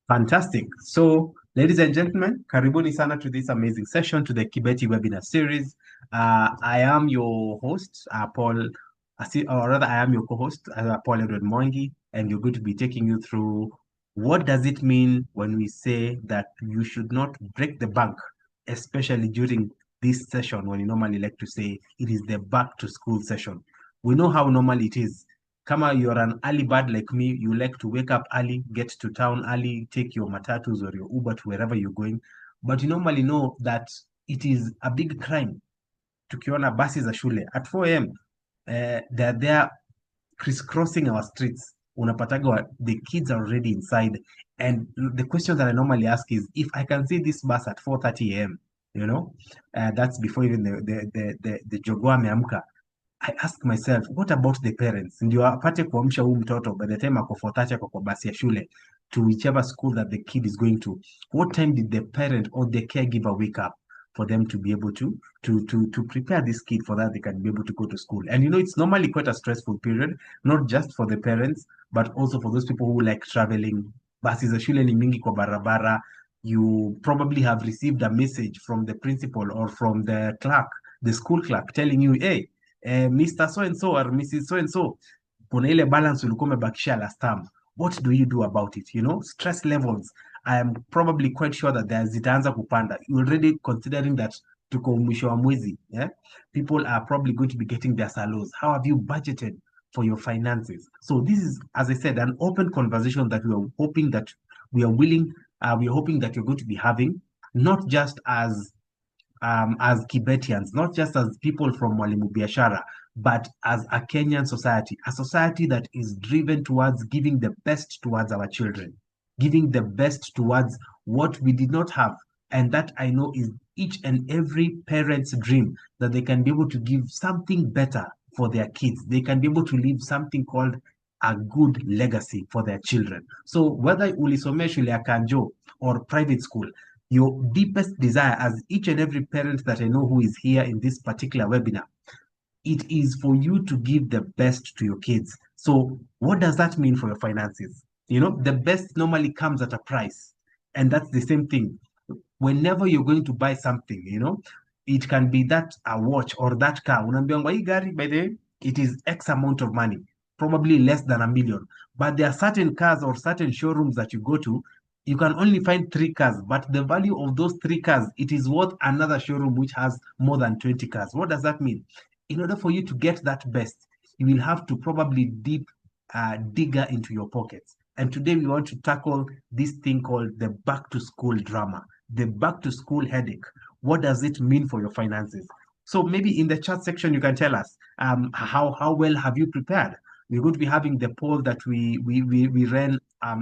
Fantastic. So, ladies and gentlemen, karibuni sana to this amazing session to the Kibeti webinar series. I am your host, Paul, or rather, I am your co-host, Paul Edward Mwangi, and you're going to be taking you through what does it mean when we say that you should not break the bank, especially during this session when you normally like to say it is the back to school session. We know how normal it is. Kama you're an early bird like me, you like to wake up early, get to town early, take your matatus or your Uber to wherever you're going. But you normally know that it is a big crime tukiona basi za shule at 4 a.m. They're there crisscrossing our streets. Unapataga the kids are already inside. And the question that I normally ask is, if I can see this bus at 4:30 a.m., that's before even the jogoo ameamka. I ask myself, what about the parents? Ndio apate kuamsha huu mtoto by the time ako 4:30 ako kwa basi ya shule to whichever school that the kid is going to. What time did the parent or the caregiver wake up for them to be able to prepare this kid for that they can be able to go to school? And it's normally quite a stressful period, not just for the parents, but also for those people who like traveling. Basi za shule ni mingi kwa barabara. You probably have received a message from the principal or from the clerk, the school clerk, telling you, hey, Mr. So and so or Mrs. So and so, kuna ile balance ulikuwa umebakisha last term. What do you do about it? Stress levels. I am probably quite sure that zitaanza kupanda. You're already considering that tuko mwisho wa mwezi. Yeah? People are probably going to be getting their salos. How have you budgeted for your finances? So this is, as I said, an open conversation that we are hoping that we are willing, we are hoping that you're going to be having, not just as Kibetians, not just as people from Mwalimu Biashara, but as a Kenyan society, a society that is driven towards giving the best towards our children, giving the best towards what we did not have. And that I know is each and every parent's dream, that they can be able to give something better for their kids. They can be able to leave something called a good legacy for their children. So whether ulisomea shule ya Kanjo or private school, your deepest desire as each and every parent that I know who is here in this particular webinar, it is for you to give the best to your kids. So what does that mean for your finances? The best normally comes at a price. And that's the same thing. Whenever you're going to buy something, it can be that a watch or that car. Unaambiwa hii gari, by the way, it is X amount of money, probably less than $1 million. But there are certain cars or certain showrooms that you go to, you can only find 3 cars, but the value of those 3 cars, it is worth another showroom which has more than 20 cars. What does that mean? In order for you to get that best, you will have to probably digger into your pockets. And today we want to tackle this thing called the back to school drama, the back to school headache. What does it mean for your finances? So maybe in the chat section, you can tell us how well have you prepared? We're going to be having the poll that we ran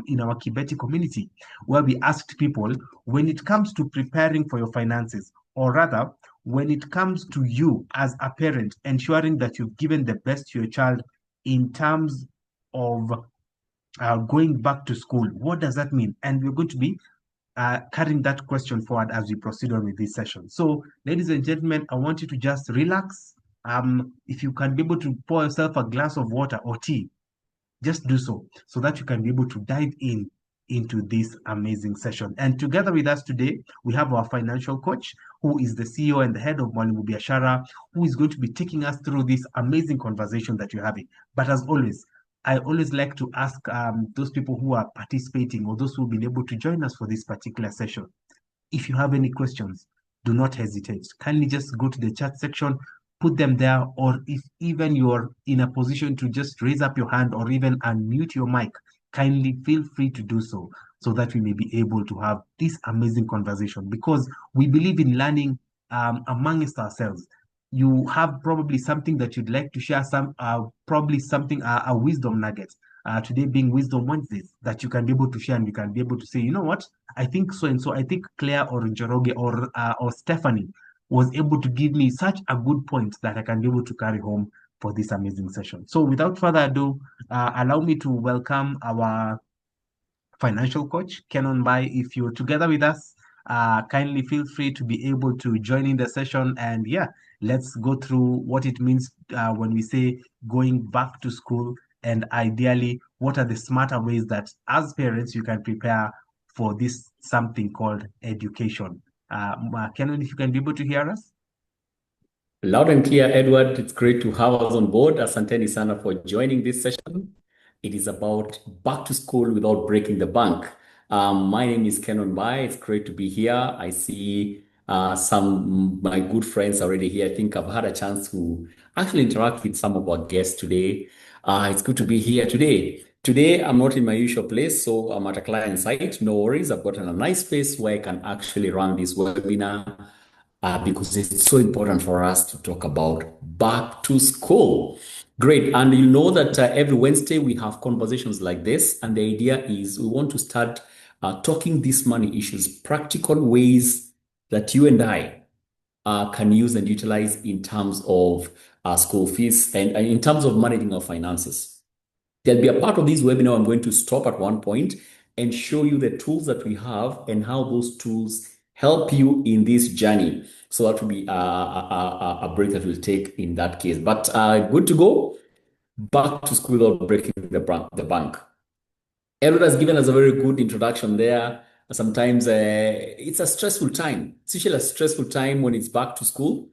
in our Kibeti community, where we asked people, when it comes to preparing for your finances, or rather, when it comes to you as a parent, ensuring that you've given the best to your child in terms of going back to school, what does that mean? And we're going to be carrying that question forward as we proceed on with this session. So, ladies and gentlemen, I want you to just relax. If you can be able to pour yourself a glass of water or tea, just do so that you can be able to dive into this amazing session. And together with us today, we have our financial coach, who is the CEO and the head of Mwalimu Biashara, who is going to be taking us through this amazing conversation that you're having. But as always, I always like to ask those people who are participating or those who have been able to join us for this particular session, if you have any questions, do not hesitate. Kindly just go to the chat section, put them there, or if even you're in a position to just raise up your hand or even unmute your mic, kindly feel free to do so that we may be able to have this amazing conversation, because we believe in learning amongst ourselves. You have probably something that you'd like to share, probably something, a wisdom nugget. Today being Wisdom Wednesdays, that you can be able to share, and you can be able to say, you know what, I think so and so. I think Claire or Njoroge or Stephanie was able to give me such a good point that I can be able to carry home for this amazing session. So without further ado, allow me to welcome our financial coach, Kenon Bai. If you're together with us, kindly feel free to be able to join in the session. And yeah, let's go through what it means when we say going back to school, and ideally, what are the smarter ways that as parents you can prepare for this something called education. Kenyan, if you can be able to hear us. Loud and clear, Edward. It's great to have us on board. Asanteni sana for joining this session. It is about back to school without breaking the bank. My name is Kenon Bai. It's great to be here. I see some my good friends already here. I think I've had a chance to actually interact with some of our guests today. It's good to be here today. Today, I'm not in my usual place, so I'm at a client site. No worries. I've gotten a nice space where I can actually run this webinar because it's so important for us to talk about back to school. Great. And you know that every Wednesday we have conversations like this. And the idea is we want to start talking these money issues, practical ways that you and I can use and utilize in terms of school fees and in terms of managing our finances. There'll be a part of this webinar I'm going to stop at one point and show you the tools that we have and how those tools help you in this journey. So that will be a break that we'll take in that case. But good to go. Back to school without breaking the bank. Edward has given us a very good introduction there. Sometimes it's a stressful time. It's usually a stressful time when it's back to school.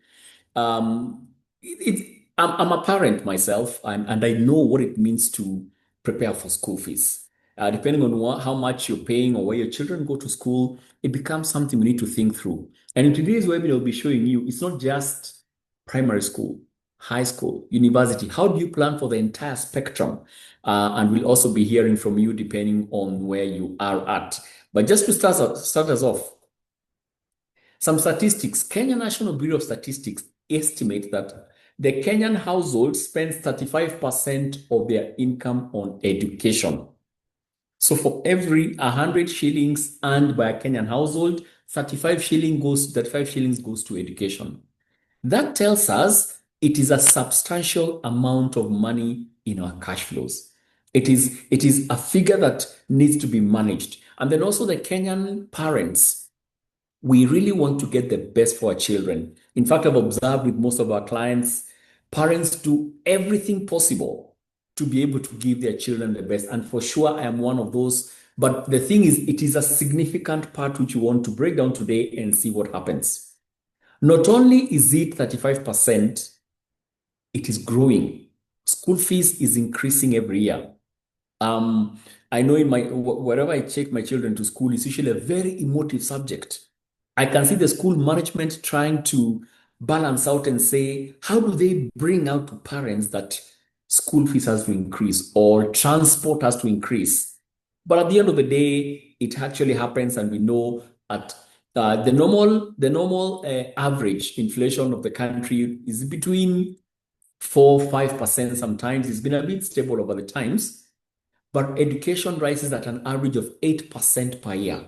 I'm a parent myself, and I know what it means to prepare for school fees. Depending on how much you're paying or where your children go to school, it becomes something we need to think through. And in today's webinar, I'll be showing you it's not just primary school, high school, university. How do you plan for the entire spectrum? And we'll also be hearing from you depending on where you are at. But just to start us off, some statistics. Kenya National Bureau of Statistics estimate that the Kenyan household spends 35% of their income on education. So for every 100 shillings earned by a Kenyan household, 35 shillings goes to education. That tells us it is a substantial amount of money in our cash flows. It is a figure that needs to be managed. And then also the Kenyan parents, we really want to get the best for our children. In fact, I've observed with most of our clients, parents do everything possible to be able to give their children the best. And for sure, I am one of those. But the thing is, it is a significant part which you want to break down today and see what happens. Not only is it 35%, it is growing. School fees is increasing every year. I know wherever I take my children to school, it's usually a very emotive subject. I can see the school management trying to balance out and say, how do they bring out to parents that school fees has to increase or transport has to increase? But at the end of the day, it actually happens, and we know at the normal average inflation of the country is between 4-5%. Sometimes it's been a bit stable over the times, but education rises at an average of 8% per year.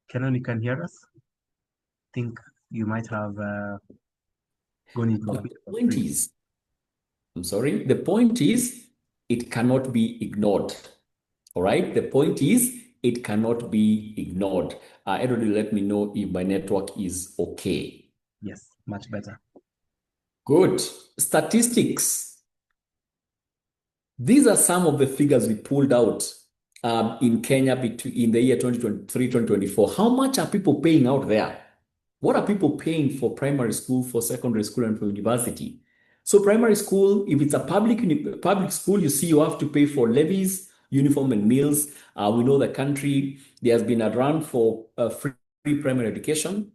Kenan, you can hear us? I think you might have gone into a But bit the of a point freeze. is, I'm sorry, the point is it cannot be ignored. All right. The point is it cannot be ignored. Everybody let me know if my network is okay. Yes, much better. Good. Statistics. These are some of the figures we pulled out in Kenya in the year 2023, 2024. How much are people paying out there? What are people paying for primary school, for secondary school, and for university? So primary school, if it's a public school, you see you have to pay for levies, uniform, and meals. We know the country, there has been a run for free primary education.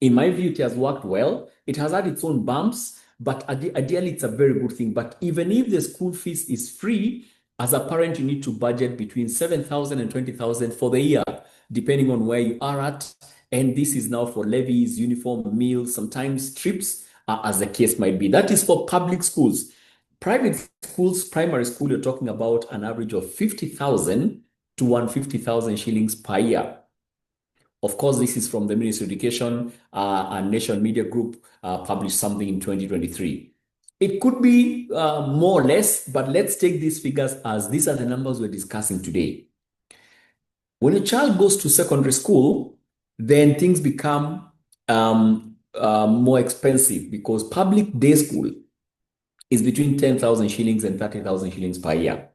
In my view, it has worked well. It has had its own bumps, but ideally, it's a very good thing. But even if the school fees is free, as a parent, you need to budget between 7,000 and 20,000 for the year, depending on where you are at. And this is now for levies, uniform, meals, sometimes trips, as the case might be. That is for public schools. Private schools, primary school, you're talking about an average of 50,000 to 150,000 shillings per year. Of course, this is from the Ministry of Education and Nation Media Group published something in 2023. It could be more or less, but let's take these figures as these are the numbers we're discussing today. When a child goes to secondary school, then things become more expensive because public day school is between 10,000 shillings and 30,000 shillings per year.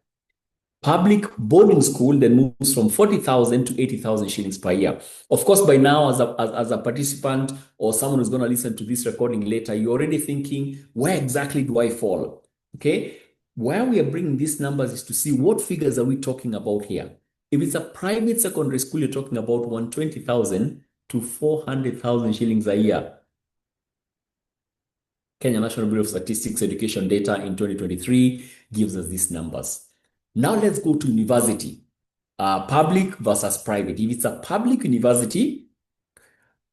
Public boarding school then moves from 40,000 to 80,000 shillings per year. Of course, by now, as a participant or someone who's going to listen to this recording later, you're already thinking, where exactly do I fall? Okay. Why we are bringing these numbers is to see what figures are we talking about here. If it's a private secondary school, you're talking about 120,000 to 400,000 shillings a year. Kenya National Bureau of Statistics education data in 2023 gives us these numbers. Now let's go to university, public versus private. If it's a public university,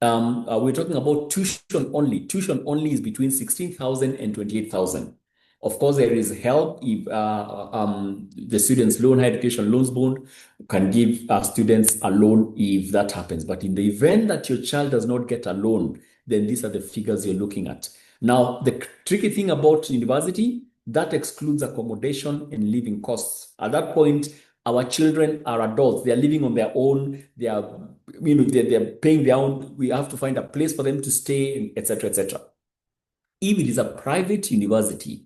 we're talking about tuition only. Tuition only is between 16,000 and 28,000. Of course, there is help if the students' loan, higher education loans bond can give students a loan if that happens. But in the event that your child does not get a loan, then these are the figures you're looking at. Now, the tricky thing about university, that excludes accommodation and living costs. At that point, our children are adults. They are living on their own. They are, they're paying their own. We have to find a place for them to stay, etc., etc. If it is a private university,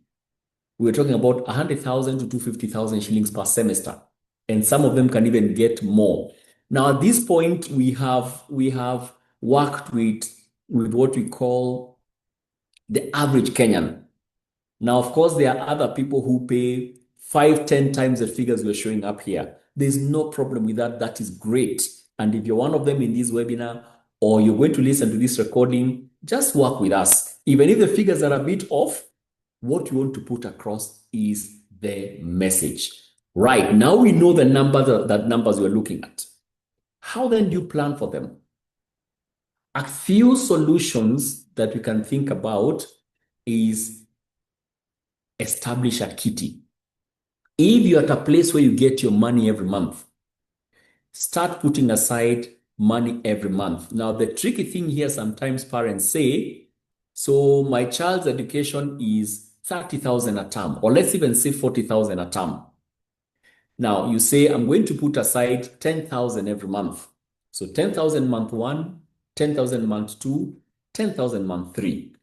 we're talking about 100,000 to 250,000 shillings per semester, and some of them can even get more. Now, at this point, we have worked with what we call the average Kenyan. Now, of course, there are other people who pay 5, 10 times the figures we're showing up here. There's no problem with that. That is great. And if you're one of them in this webinar or you're going to listen to this recording, just work with us. Even if the figures are a bit off, what you want to put across is the message. Right, now we know the numbers we're looking at. How then do you plan for them? A few solutions that we can think about is establish a kitty. If you're at a place where you get your money every month, start putting aside money every month. Now, the tricky thing here, sometimes parents say, so my child's education is 30,000 a term, or let's even say 40,000 a term. Now, you say, I'm going to put aside 10,000 every month. So 10,000 month 1, 10,000 month 2, 10,000 month 3.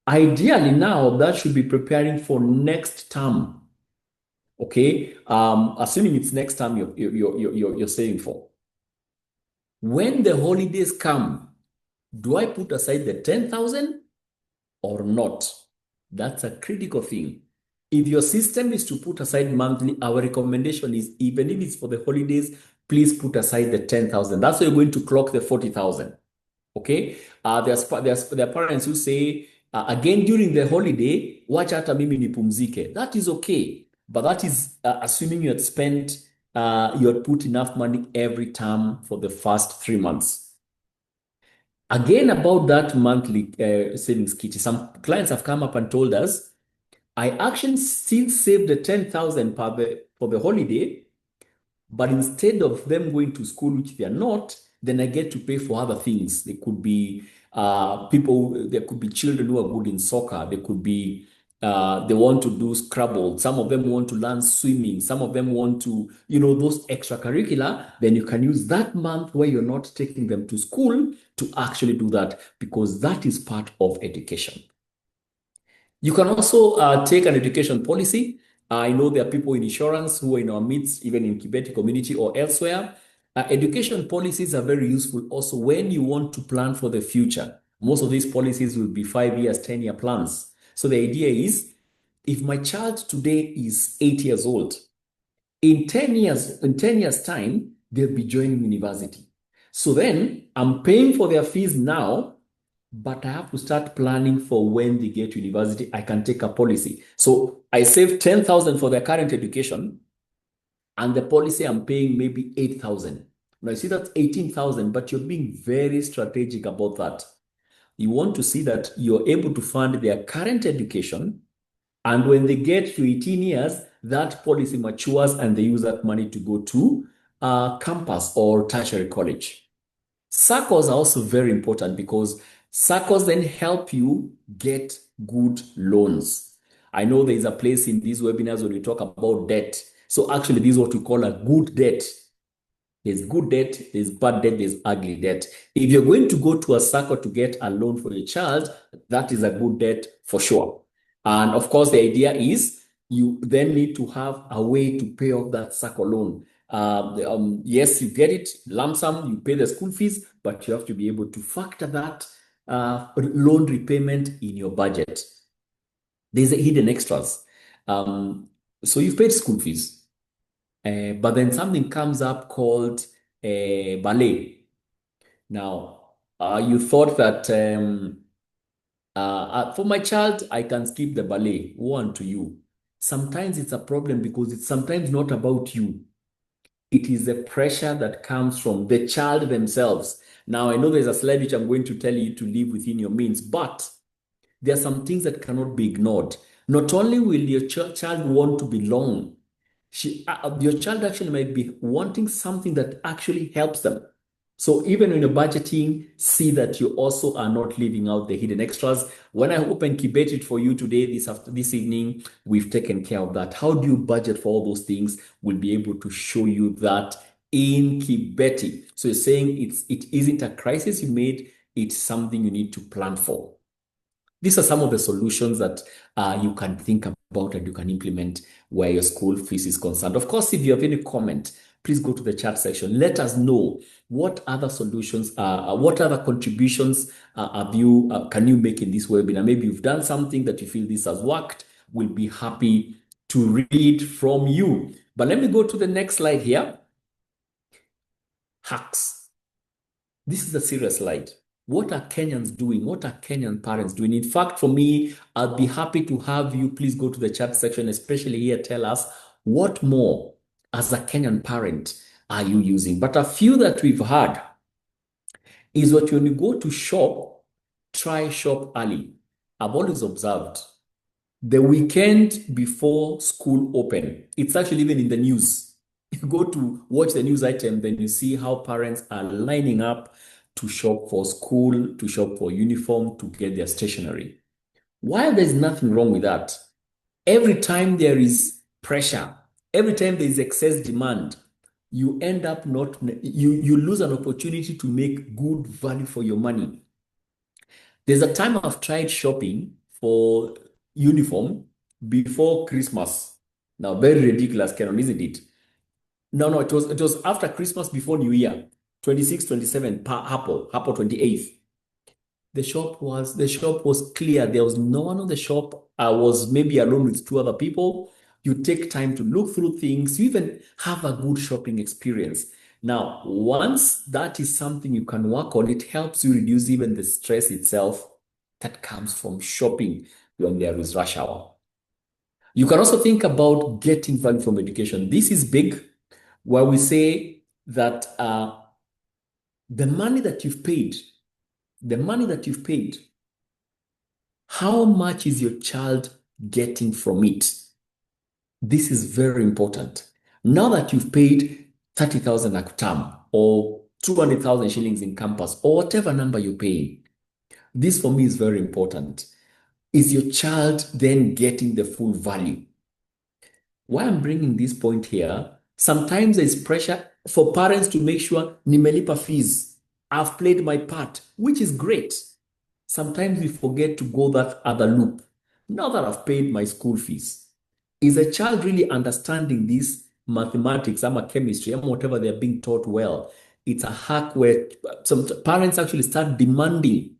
Ideally, now that should be preparing for next term. Okay, assuming it's next term you're saving for. When the holidays come, do I put aside the 10,000 or not? That's a critical thing. If your system is to put aside monthly, our recommendation is, even if it's for the holidays, please put aside the 10,000. That's why you're going to clock the 40,000. Okay, there are parents who say, again, during the holiday, watch hata mimi nipumzike. That is okay. But that is assuming you had spent, you had put enough money every term for the first 3 months. Again, about that monthly savings kitty, some clients have come up and told us, I actually still saved the 10,000 for the holiday, but instead of them going to school, which they are not, then I get to pay for other things. They could be there could be children who are good in soccer. They could be they want to do Scrabble. Some of them want to learn swimming. Some of them want to, those extracurricular. Then you can use that month where you're not taking them to school to actually do that, because that is part of education. You can also take an education policy. I know there are people in insurance who are in our midst, even in Kibeti community or elsewhere. Education policies are very useful also when you want to plan for the future. Most of these policies will be 5 years, 10-year plans. So the idea is, if my child today is 8 years old, in 10 years time, they'll be joining university. So then I'm paying for their fees now, but I have to start planning for when they get to university. I can take a policy. So I save 10,000 for their current education, and the policy I'm paying maybe 8,000. Now you see that's 18,000, but you're being very strategic about that. You want to see that you're able to fund their current education, and when they get to 18 years, that policy matures and they use that money to go to campus or tertiary college. SACCOs are also very important because SACCOs then help you get good loans. I know there is a place in these webinars when we talk about debt. So actually, this is what we call a good debt. There's good debt, there's bad debt, there's ugly debt. If you're going to go to a SACCO to get a loan for your child, that is a good debt for sure. And of course, the idea is you then need to have a way to pay off that SACCO loan. Yes, you get it, lump sum, you pay the school fees, but you have to be able to factor that loan repayment in your budget. There's a hidden extras. So you've paid school fees, but then something comes up called ballet. Now, you thought that for my child, I can skip the ballet. One to you. Sometimes it's a problem because it's sometimes not about you. It is the pressure that comes from the child themselves. Now, I know there's a slide which I'm going to tell you to live within your means, but there are some things that cannot be ignored. Not only will your child want to belong, your child actually might be wanting something that actually helps them. So even when you're budgeting, see that you also are not leaving out the hidden extras. When I open Kibeti for you today, this evening, we've taken care of that. How do you budget for all those things? We'll be able to show you that in Kibeti. So you're saying it isn't a crisis you made, it's something you need to plan for. These are some of the solutions that you can think about and you can implement where your school fees is concerned. Of course, if you have any comment, please go to the chat section. Let us know what other solutions, what other contributions can you make in this webinar. Maybe you've done something that you feel this has worked. We'll be happy to read from you. But let me go to the next slide here. Hacks. This is a serious slide. What are Kenyans doing? What are Kenyan parents doing? In fact, for me, I'll be happy to have you. Please go to the chat section, especially here. Tell us what more, as a Kenyan parent, are you using? But a few that we've had is what when you go to shop, try shop early. I've always observed the weekend before school open, it's actually even in the news. You go to watch the news item, then you see how parents are lining up to shop for school, to shop for uniform, to get their stationery. While there's nothing wrong with that, every time there is pressure, every time there is excess demand, you end up you lose an opportunity to make good value for your money. There's a time I've tried shopping for uniform before Christmas. Now, very ridiculous, Canon, isn't it? No, it was after Christmas, before New Year, 26, 27, Apple 28th. The shop was clear. There was no one on the shop. I was maybe alone with two other people. You take time to look through things. You even have a good shopping experience. Now, once that is something you can work on, it helps you reduce even the stress itself that comes from shopping when there is rush hour. You can also think about getting value from education. This is big, where we say that the money that you've paid, how much is your child getting from it? This is very important. Now that you've paid 30,000 a term or 200,000 shillings in campus or whatever number you're paying, this for me is very important. Is your child then getting the full value? Why I'm bringing this point here, sometimes there's pressure for parents to make sure nimelipa fees. I've played my part, which is great. Sometimes we forget to go that other loop. Now that I've paid my school fees, is a child really understanding this mathematics, chemistry, whatever they're being taught well? It's a hack where some parents actually start demanding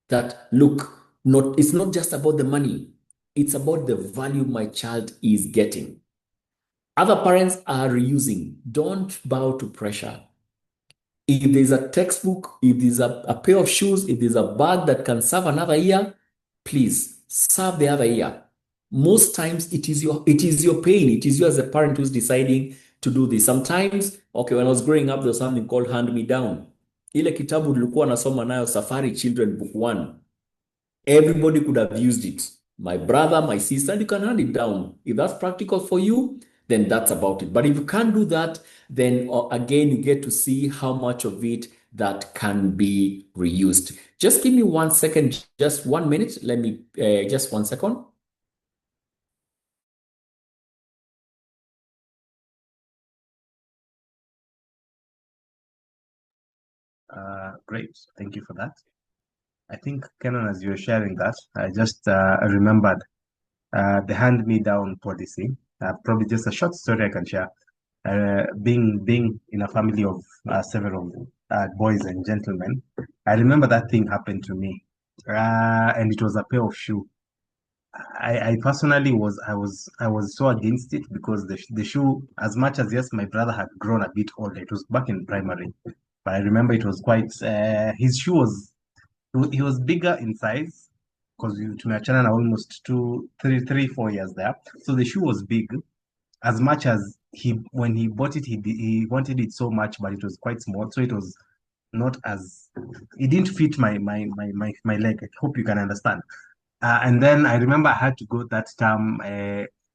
that, look, it's not just about the money, it's about the value my child is getting. Other parents are reusing. Don't bow to pressure. If there's a textbook, if there's a pair of shoes, if there's a bag that can serve another year, please serve the other year. Most times it is your pain. It is you as a parent who's deciding to do this. Sometimes, okay, when I was growing up, there was something called hand me down. Ile kitabu nilikuwa nasoma nayo Safari Children Book 1. Everybody could have used it. My brother, my sister, you can hand it down. If that's practical for you, then that's about it. But if you can't do that, then again, you get to see how much of it that can be reused. Just give me 1 second, just 1 minute. Let me, just 1 second. Great. Thank you for that. I think, Kenan, as you were sharing that, I just remembered the hand-me-down policy. Probably just a short story I can share. Being in a family of several boys and gentlemen, I remember that thing happened to me, and it was a pair of shoe. I personally was so against it because the shoe, as much as yes, my brother had grown a bit older. It was back in primary, but I remember it was quite. His shoe was he was bigger in size because tumeachana na almost 4 years there. So the shoe was big. As much as when he bought it, he wanted it so much, but it was quite small. So it was not as it didn't fit my leg. I hope you can understand. And then I remember I had to go that term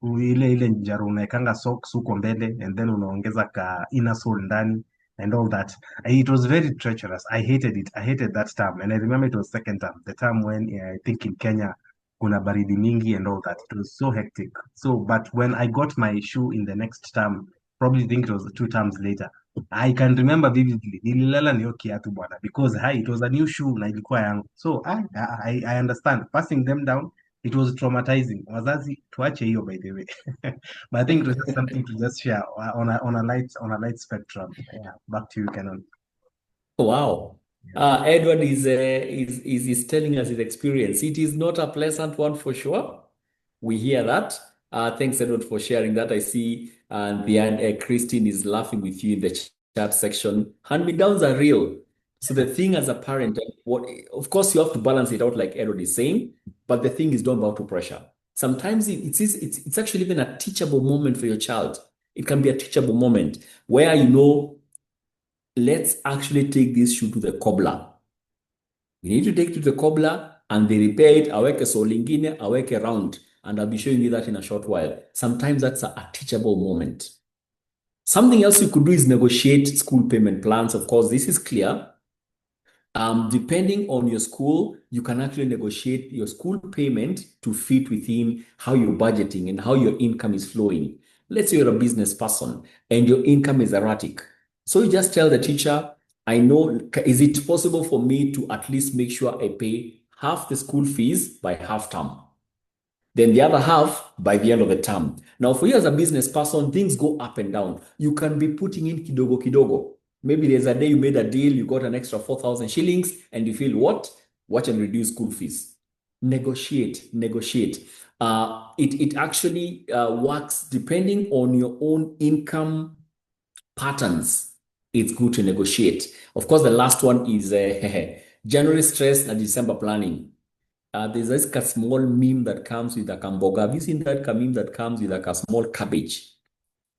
ile njaro unaekanga socks huko mbele and then unaongeza ka inner sole ndani and all that. It was very treacherous. I hated it. I hated that term. And I remember it was second term, the time when I think in Kenya kuna baridi mingi and all that. It was so hectic. So, but when I got my shoe in the next term, probably think it was 2 terms later, I can remember vividly. Nililala na hiyo kiatu bwana because it was a new shoe na ilikuwa yangu. So I understand. Passing them down, it was traumatizing. Wazazi tuache hiyo by the way. But I think it was just something to just share on a light spectrum. Yeah, back to you, Canon. Wow. Yeah. Edward is telling us his experience. It is not a pleasant one for sure. We hear that. Thanks, Edward, for sharing that. I see Christine is laughing with you in the chat section. Hand-me-downs are real. So the thing as a parent, of course, you have to balance it out like Edward is saying, but the thing is don't bow to pressure. Sometimes it's actually even a teachable moment for your child. It can be a teachable moment where let's actually take this shoe to the cobbler. We need to take it to the cobbler and they repair it, aweke sole lingine, aweke round. And I'll be showing you that in a short while. Sometimes that's a teachable moment. Something else you could do is negotiate school payment plans. Of course, this is clear. Depending on your school, you can actually negotiate your school payment to fit within how you're budgeting and how your income is flowing. Let's say you're a business person and your income is erratic. So you just tell the teacher, I know, is it possible for me to at least make sure I pay half the school fees by half term? Then the other half by the end of the term. Now, for you as a business person, things go up and down. You can be putting in kidogo kidogo. Maybe there's a day you made a deal, you got an extra 4,000 shillings, and you feel what? Watch and reduce school fees. Negotiate. It actually works depending on your own income patterns. It's good to negotiate. Of course, the last one is January stress and December planning. There's this small meme that comes with a kamboga. Have you seen that meme that comes with a small cabbage?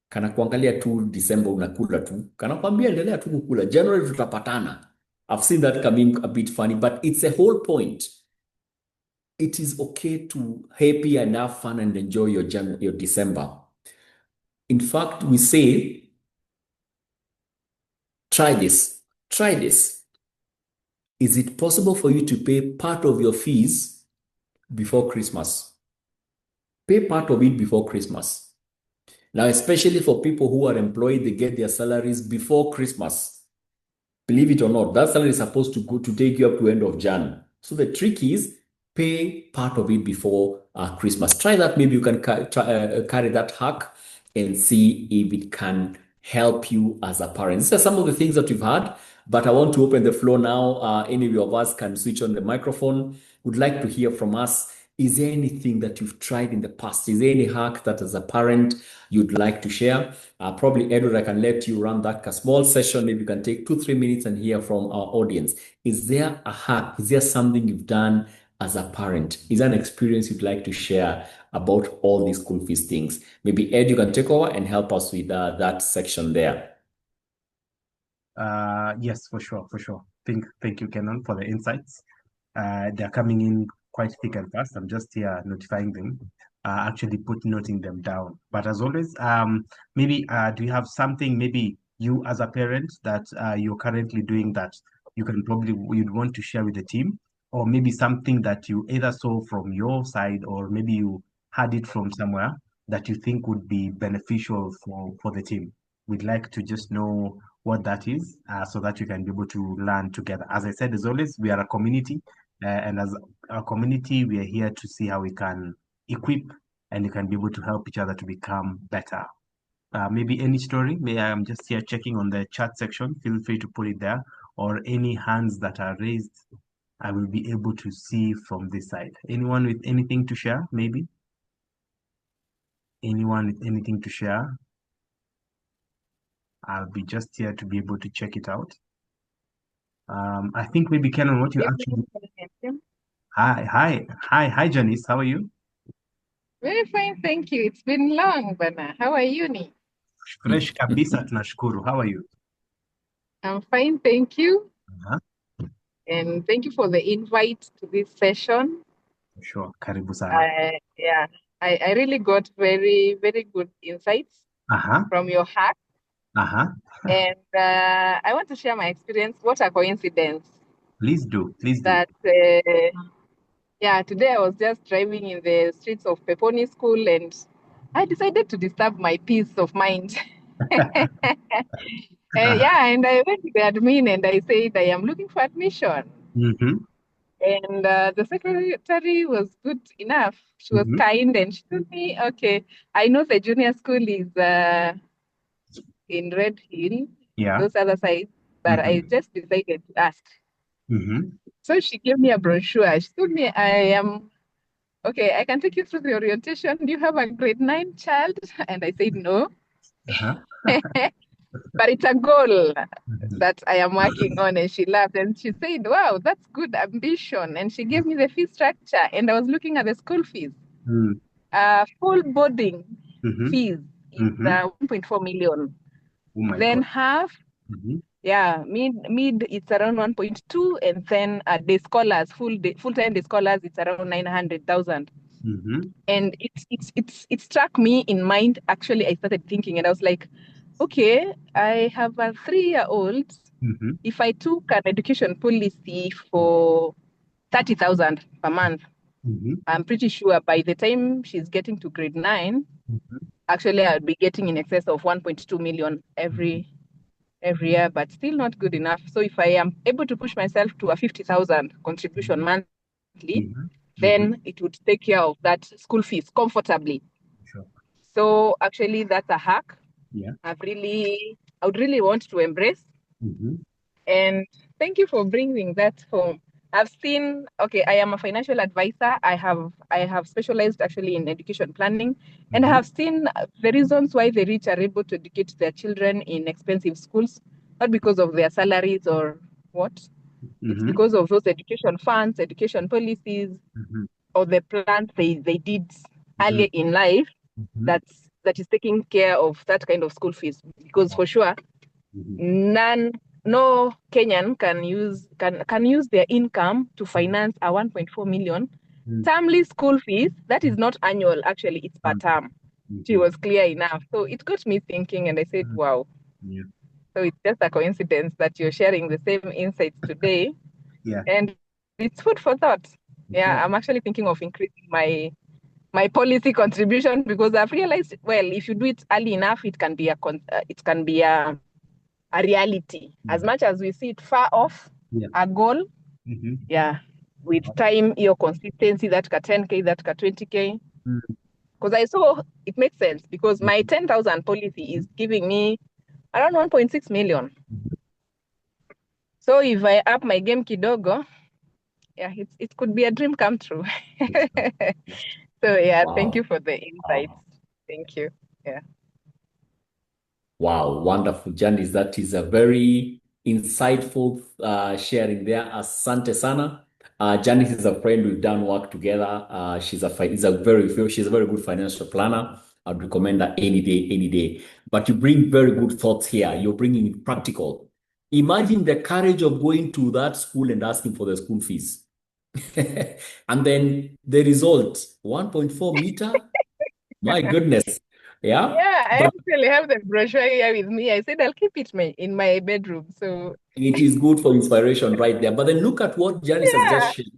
Kana kuangalia tu December unakula tu. Kana kwambia endelea tu kukula. January tutapatana. I've seen that coming a bit funny, but it's a whole point. It is okay to happy and have fun and enjoy your December. In fact, we say, try this. Is it possible for you to pay part of your fees before Christmas? Pay part of it before Christmas. Now, especially for people who are employed, they get their salaries before Christmas. Believe it or not, that salary is supposed to go to take you up to end of Jan. So the trick is pay part of it before Christmas. Try that. Maybe you can carry that hack and see if it can help you as a parent. These are some of the things that we've had, but I want to open the floor now. Any of us can switch on the microphone. Would like to hear from us. Is there anything that you've tried in the past? Is there any hack that as a parent you'd like to share? Probably, Edward, I can let you run that small session. Maybe you can take 2-3 minutes and hear from our audience. Is there a hack? Is there something you've done as a parent? Is there an experience you'd like to share about all these school fees things? Maybe Ed, you can take over and help us with that section there. Yes, for sure. Thank you, Kenan, for the insights. They're coming in quite thick and fast. I'm just here notifying them, actually noting them down. But as always, maybe do you have something, maybe you as a parent that you're currently doing that you'd want to share with the team, or maybe something that you either saw from your side or maybe you had it from somewhere that you think would be beneficial for the team? We'd like to just know what that is, so that you can be able to learn together. As I said, as always, we are a community, and as a community, we are here to see how we can equip and you can be able to help each other to become better. Maybe any story. I'm just here checking on the chat section. Feel free to put it there, or any hands that are raised, I will be able to see from this side. Anyone with anything to share, maybe? Anyone with anything to share? I'll be just here to be able to check it out. I think maybe Kenan, what you actually. Hi, Janice. How are you? Very fine, thank you. It's been long, Bana. How are you, Ni? Fresh kabisa, tunashukuru. How are you? I'm fine, thank you. Uh-huh. And thank you for the invite to this session. Sure, karibu sana. Yeah, I really got very, very good insights Uh-huh. from your hack. Uh-huh. And I want to share my experience. What a coincidence Please do. Please do. that, yeah, today I was just driving in the streets of Peponi School and I decided to disturb my peace of mind. Uh-huh. Yeah, and I went to the admin and I said I am looking for admission. Mm-hmm. And the secretary was good enough. She was Mm-hmm. kind and she told me, okay, I know the junior school is in Red Hill, Yeah. those other sides, but I Mm-hmm. just decided to ask. Mm-hmm. So she gave me a brochure. She told me I am okay, I can take you through the orientation. Do you have a grade 9 child? And I said no. Uh-huh. But it's a goal Mm-hmm. that I am working on. And she laughed and she said, wow, that's good ambition. And she gave me the fee structure. And I was looking at the school fees. Full boarding Mm-hmm. fees is Mm-hmm. 1.4 million. Oh my Then God. half, Mm-hmm. yeah, mid it's around 1.2. And then day scholars, full-time day scholars, it's around 900,000. Mm-hmm. And it struck me in mind. Actually, I started thinking and I was like, okay, I have a 3-year-old. Mm-hmm. If I took an education policy for 30,000 per month, Mm-hmm. I'm pretty sure by the time she's getting to grade 9, Mm-hmm. actually I'll be getting in excess of 1.2 million every year, but still not good enough. So if I am able to push myself to a 50,000 contribution monthly, Mm-hmm. Mm-hmm. then it would take care of that school fees comfortably. Sure. So actually that's a hack Yeah. I would really want to embrace. Mm-hmm. And thank you for bringing that home. I've seen, okay, I am a financial advisor. I have specialized actually in education planning, and I Mm-hmm. have seen the reasons why the rich are able to educate their children in expensive schools, not because of their salaries or what. It's Mm-hmm. because of those education funds, education policies, Mm-hmm. or the plans they did Mm-hmm. earlier in life Mm-hmm. that is taking care of that kind of school fees. Because for sure, Mm-hmm. no Kenyan can use their income to finance a 1.4 million termly school fees. That is not annual, actually, it's per term. She Mm-hmm. was clear enough. So it got me thinking and I said, wow. Yeah. So it's just a coincidence that you're sharing the same insights today. Yeah. And it's food for thought. Sure. Yeah, I'm actually thinking of increasing my policy contribution because I've realized, well, if you do it early enough, it can be a reality. As Mm-hmm. much as we see it far off, Yeah. a goal, Mm-hmm. yeah, with time, your consistency, that ka 10K, that ka 20K. Because I saw it makes sense because my 10,000 policy is giving me around 1.6 million. So if I up my game kidogo, yeah, it could be a dream come true. So yeah, thank you Wow. for the insights. Wow. Thank you. Yeah. Wow, wonderful, Janice. That is a very insightful sharing there. Asante sana. Janice is a friend. We've done work together. She's a very good financial planner. I'd recommend her any day, any day. But you bring very good thoughts here. You're bringing it practical. Imagine the courage of going to that school and asking for the school fees. And then the result, 1.4 meter. My goodness. Yeah. Yeah, I But actually have the brochure here with me. I said I'll keep it in my bedroom. So it is good for inspiration right there. But then look at what Janice has just yeah, shared.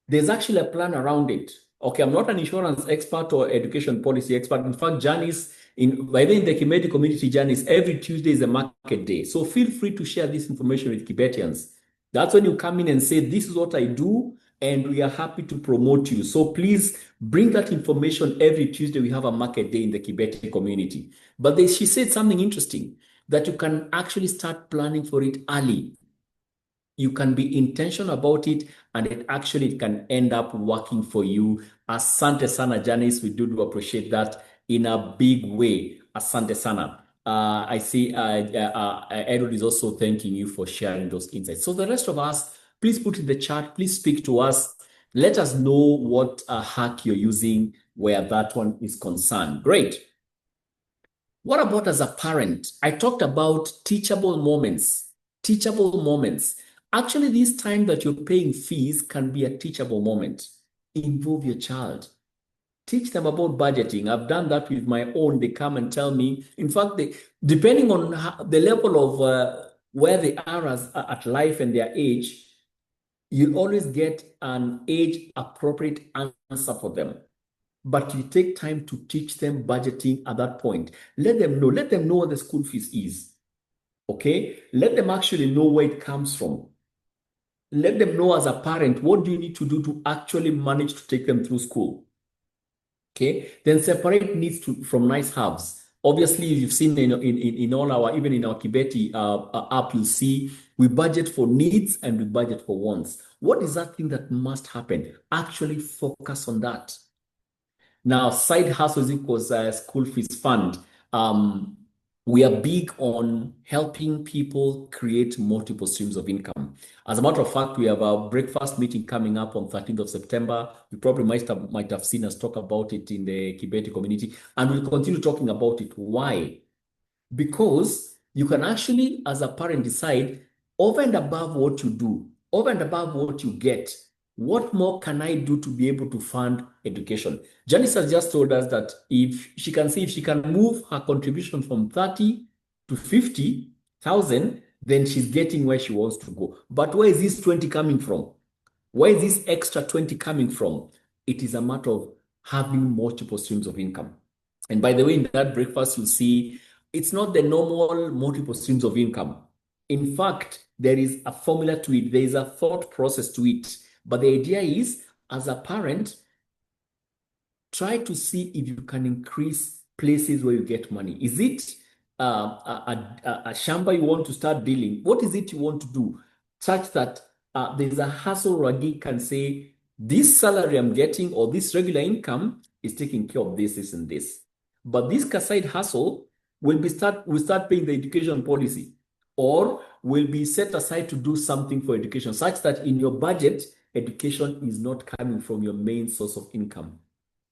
There's actually a plan around it. Okay, I'm not an insurance expert or education policy expert. In fact, Janice By the the Kibeti community journeys, every Tuesday is a market day. So feel free to share this information with Kibetians. That's when you come in and say, this is what I do, and we are happy to promote you. So please bring that information every Tuesday. We have a market day in the Kibeti community. But she said something interesting, that you can actually start planning for it early. You can be intentional about it, and it can end up working for you. Asante sana, Janice. We do appreciate that in a big way. Asante sana. I see Edward is also thanking you for sharing those insights. So the rest of us, please put in the chat, please speak to us. Let us know what hack you're using where that one is concerned. Great. What about as a parent? I talked about teachable moments. Teachable moments. Actually, this time that you're paying fees can be a teachable moment. Involve your child. Teach them about budgeting. I've done that with my own. They come and tell me. In fact, depending on the level of where they are at life and their age, you'll always get an age-appropriate answer for them. But you take time to teach them budgeting at that point. Let them know what the school fees is. Okay? Let them actually know where it comes from. Let them know as a parent, what do you need to do to actually manage to take them through school? Okay? Then separate needs from nice haves. Obviously, you've seen in all our, even in our Kibeti app, you'll see we budget for needs and we budget for wants. What is that thing that must happen? Actually focus on that. Now, side hustles equals school fees fund. We are big on helping people create multiple streams of income. As a matter of fact, we have a breakfast meeting coming up on 13th of September. You probably might have seen us talk about it in the Kibeti community, and we'll continue talking about it. Why? Because you can actually, as a parent, decide over and above what you do, over and above what you get, what more can I do to be able to fund education? Janice has just told us that if she can move her contribution from 30 to 50,000, then she's getting where she wants to go. But where is this 20 coming from? Where is this extra 20 coming from? It is a matter of having multiple streams of income. And by the way, in that breakfast, you'll see it's not the normal multiple streams of income. In fact, there is a formula to it. There is a thought process to it. But the idea is, as a parent, try to see if you can increase places where you get money. Is it a shamba you want to start dealing? What is it you want to do? Such that there's a hustle where you can say, this salary I'm getting or this regular income is taking care of this, and this. But this side hustle will start paying the education policy, or will be set aside to do something for education, such that in your budget, education is not coming from your main source of income.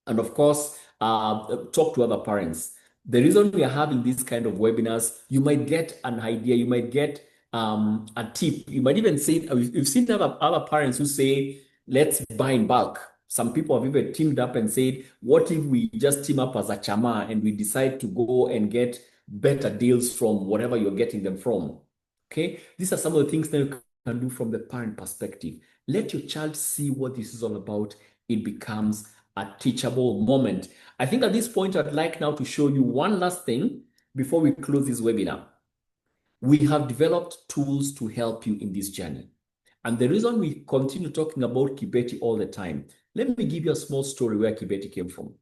And of course, talk to other parents. The reason we are having these kind of webinars, you might get an idea, you might get a tip. You might even say, we've seen other parents who say, let's buy in bulk. Some people have even teamed up and said, what if we just team up as a chama and we decide to go and get better deals from whatever you're getting them from? Okay, these are some of the things that you can do from the parent perspective. Let your child see what this is all about. It becomes a teachable moment. I think at this point, I'd like now to show you one last thing before we close this webinar. We have developed tools to help you in this journey. And the reason we continue talking about Kibeti all the time, let me give you a small story where Kibeti came from.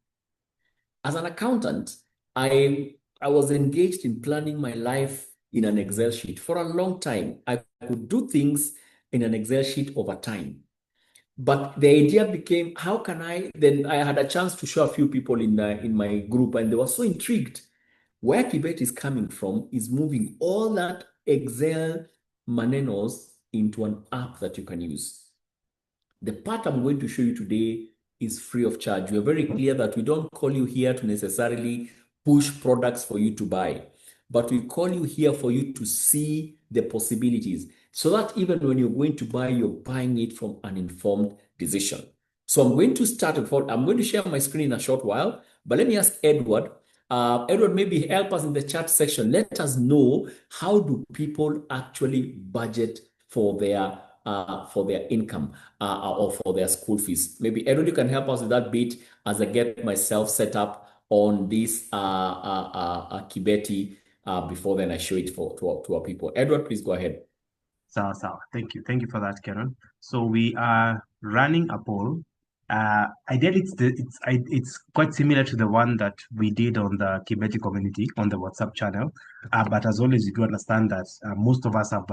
As an accountant, I was engaged in planning my life in an Excel sheet for a long time. I could do things in an Excel sheet over time. But the idea became, how can I, then I had a chance to show a few people in my group, and they were so intrigued. Where Kibeti is coming from is moving all that Excel manenos into an app that you can use. The part I'm going to show you today is free of charge. We are very clear that we don't call you here to necessarily push products for you to buy, but we call you here for you to see the possibilities, so that even when you're going to buy, you're buying it from an informed decision. So I'm going to start. I'm going to share my screen in a short while, but let me ask Edward. Edward, maybe help us in the chat section. Let us know, how do people actually budget for their income or for their school fees? Maybe Edward, you can help us with that bit as I get myself set up on this Kibeti before then I show it to our people. Edward, please go ahead. Sawa. Thank you for that, Karen. So we are running a poll. Ideally, it's quite similar to the one that we did on the Kibeti community on the WhatsApp channel. But as always, you do understand that most of us have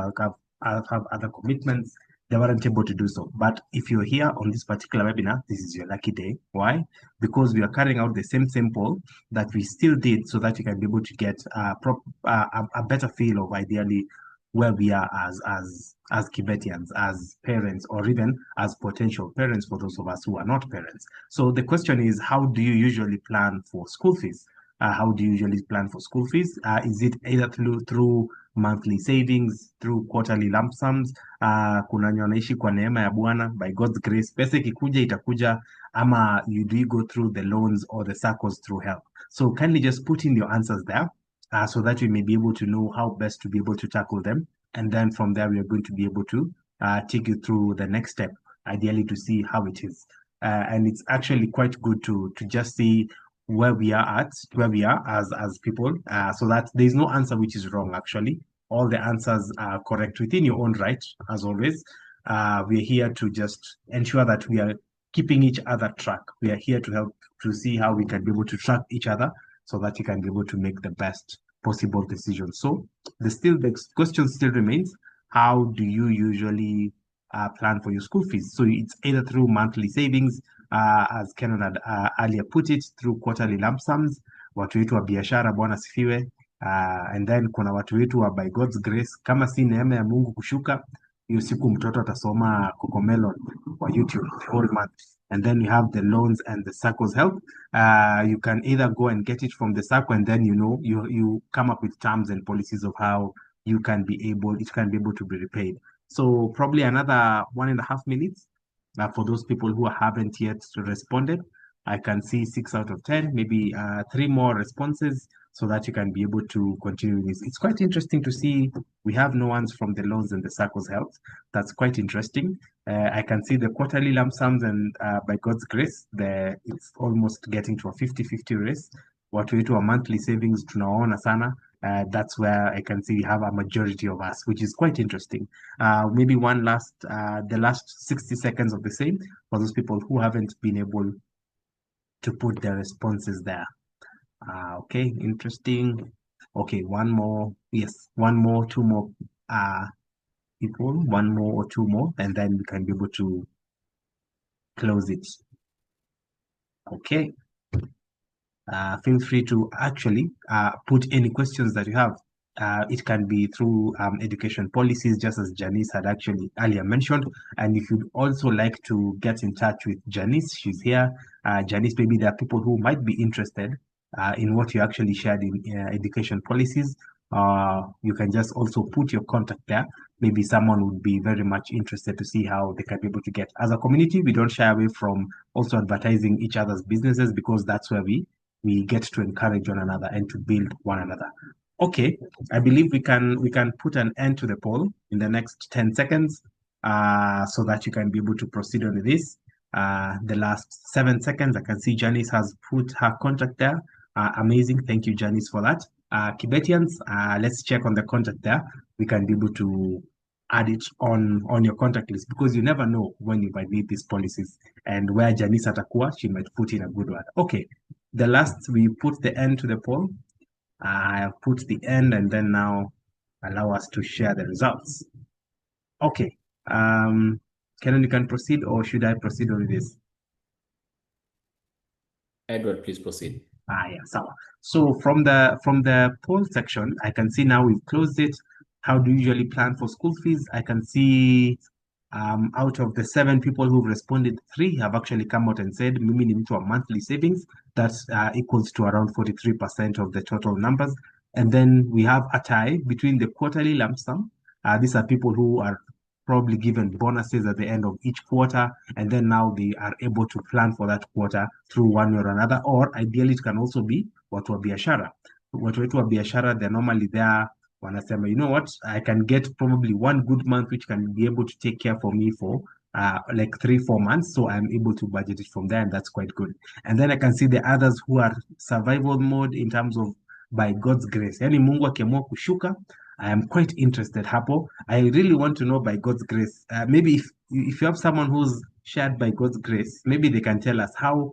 other commitments. They weren't able to do so. But if you're here on this particular webinar, this is your lucky day. Why? Because we are carrying out the same poll that we still did, so that you can be able to get a better feel of ideally where we are as Kibetians, as parents, or even as potential parents for those of us who are not parents. So the question is, how do you usually plan for school fees? How do you usually plan for school fees? Is it either through monthly savings, through quarterly lump sums? Kuna wenye wanaishi kwa neema ya Bwana, by God's grace, pesa ikikuja itakuja, ama you do go through the loans or the SACCOs through help? So kindly just put in your answers there. So that we may be able to know how best to be able to tackle them. And then from there, we are going to be able to take you through the next step, ideally to see how it is. And it's actually quite good to just see where we are as people, so that there's no answer which is wrong, actually. All the answers are correct within your own right, as always. We're here to just ensure that we are keeping each other track. We are here to help to see how we can be able to track each other, so that you can be able to make the best possible decision. So the question still remains, how do you usually plan for your school fees? So it's either through monthly savings, as Kenan had earlier put it, through quarterly lump sums, watu wetu wa biashara, Bwana sifiwe, and then kuna watu wetu wa by God's grace, kama si neema ya Mungu kushuka, hiyo siku mtoto atasoma Cocomelon kwa YouTube the whole month. And then you have the loans and the SACCOs help. You can either go and get it from the SACCO, and then you come up with terms and policies of how it can be able to be repaid. So probably another 1.5 minutes for those people who haven't yet responded. I can see 6 out of 10, maybe 3 more responses, so that you can be able to continue this. It's quite interesting to see we have no ones from the loans and the SACCOs help. That's quite interesting. I can see the quarterly lump sums, and by God's grace, it's almost getting to a 50-50 race. Watu wetu wa monthly savings tunaona sana. That's where I can see we have a majority of us, which is quite interesting. Maybe the last 60 seconds of the same for those people who haven't been able to put their responses there. Okay, interesting. Okay, one more. Yes, one more, 2 more people, 1 more or 2 more, and then we can be able to close it. Okay. Feel free to actually put any questions that you have. It can be through education policies, just as Janice had actually earlier mentioned. And if you'd also like to get in touch with Janice, she's here. Janice, maybe there are people who might be interested in what you actually shared in education policies. You can just also put your contact there. Maybe someone would be very much interested to see how they can be able to get. As a community, we don't shy away from also advertising each other's businesses, because that's where we get to encourage one another and to build one another. Okay, I believe we can put an end to the poll in the next 10 seconds, so that you can be able to proceed on this. The last 7 seconds, I can see Janice has put her contact there. Amazing, thank you, Janice, for that. Kibetians, let's check on the contact there. We can be able to add it on your contact list, because you never know when you might need these policies, and where Janice atakuwa, she might put in a good one. Okay, the last, we put the end to the poll. I have put the end, and then now allow us to share the results. Okay, Kenan, you can proceed, or should I proceed with this? Edward, please proceed. Yeah, so from the poll section, I can see now we've closed it. How do you usually plan for school fees? I can see out of the 7 people who've responded, 3 have actually come out and said, Mimi ni mtu wa monthly savings. That's equals to around 43% of the total numbers. And then we have a tie between the quarterly lump sum. These are people who are probably given bonuses at the end of each quarter, and then now they are able to plan for that quarter through one way or another. Or ideally, it can also be watu wa biashara. Watu wetu wa biashara, they're normally there, wanasema, you know what, I can get probably 1 good month which can be able to take care for me for like 3-4 months, so I'm able to budget it from there, and that's quite good. And then I can see the others who are survival mode in terms of by God's grace. Yani Mungu akiamua kushuka, I am quite interested hapo. I really want to know by God's grace. Maybe if you have someone who's shared by God's grace, maybe they can tell us how